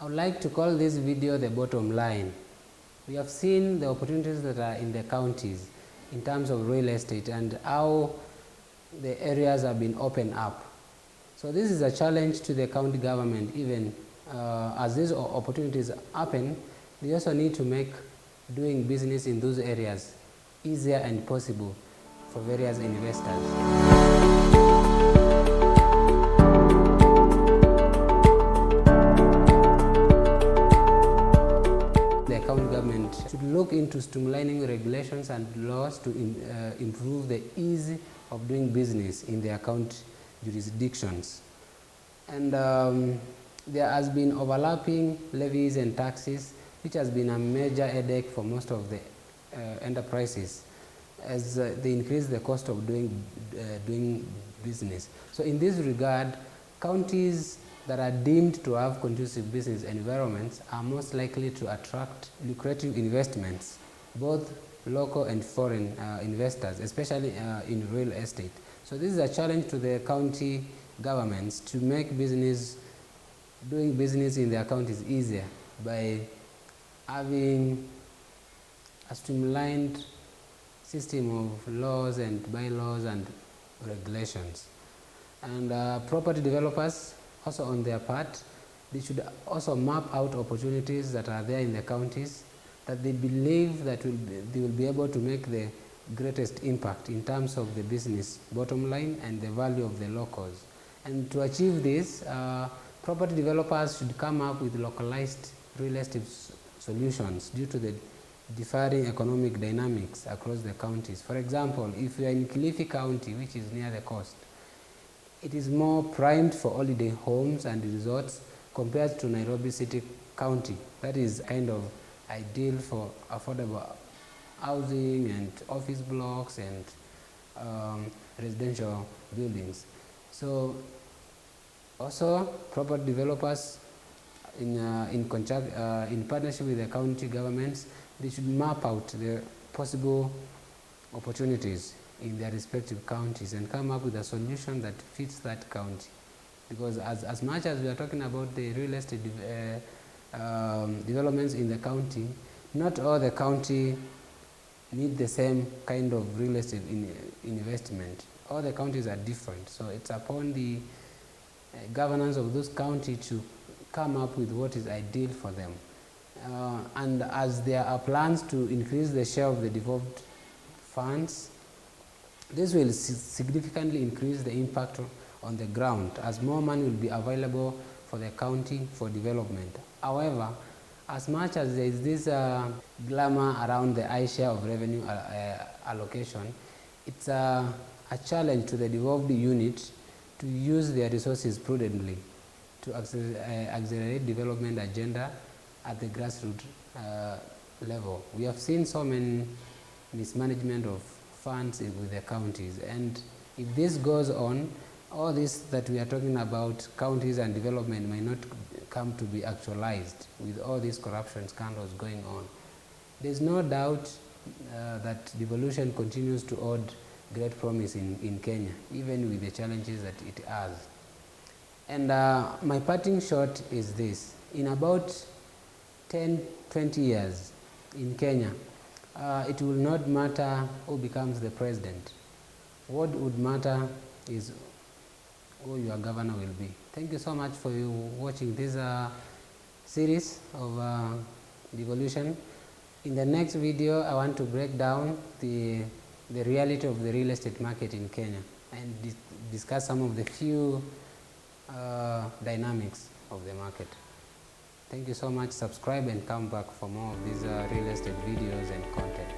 I would like to call this video the bottom line. We have seen the opportunities that are in the counties in terms of real estate and how the areas have been opened up. So this is a challenge to the county government. Even as these opportunities happen, they also need to make doing business in those areas easier and possible for various investors. The county government should look into streamlining regulations and laws to improve the ease of doing business in their county jurisdictions. And there has been overlapping levies and taxes, which has been a major headache for most of the enterprises as they increase the cost of doing business. So in this regard, counties that are deemed to have conducive business environments are most likely to attract lucrative investments, both local and foreign investors, especially in real estate. So this is a challenge to the county governments to make doing business in their counties easier by having a streamlined system of laws and bylaws and regulations. And property developers also on their part, they should also map out opportunities that are there in the counties that they believe that they will be able to make the greatest impact in terms of the business bottom line and the value of the locals. And to achieve this, property developers should come up with localized real estate solutions due to the differing economic dynamics across the counties. For example, if you are in Kilifi County, which is near the coast, it is more primed for holiday homes and resorts compared to Nairobi City County. That is kind of ideal for affordable housing and office blocks and residential buildings. So also property developers in partnership with the county governments, they should map out the possible opportunities in their respective counties and come up with a solution that fits that county. Because as much as we are talking about the real estate developments in the county, not all the county need the same kind of real estate investment. All the counties are different, so it's upon the governance of those counties to come up with what is ideal for them. And as there are plans to increase the share of the devolved funds, this will significantly increase the impact on the ground as more money will be available for the county for development. However, as much as there is this glamour around the high share of revenue allocation, it's a challenge to the devolved unit to use their resources prudently to accelerate development agenda at the grassroots level. We have seen so many mismanagement of funds with the counties, and if this goes on, all this that we are talking about, counties and development, may not come to be actualized with all these corruption scandals going on. There's no doubt that devolution continues to hold great promise in Kenya, even with the challenges that it has. And my parting shot is this: in about 10-20 years in Kenya, it will not matter who becomes the president. What would matter is who your governor will be. Thank you so much for you watching this series of devolution. In the next video, I want to break down the reality of the real estate market in Kenya and discuss some of the few dynamics of the market. Thank you so much. Subscribe and come back for more of these real estate videos and content.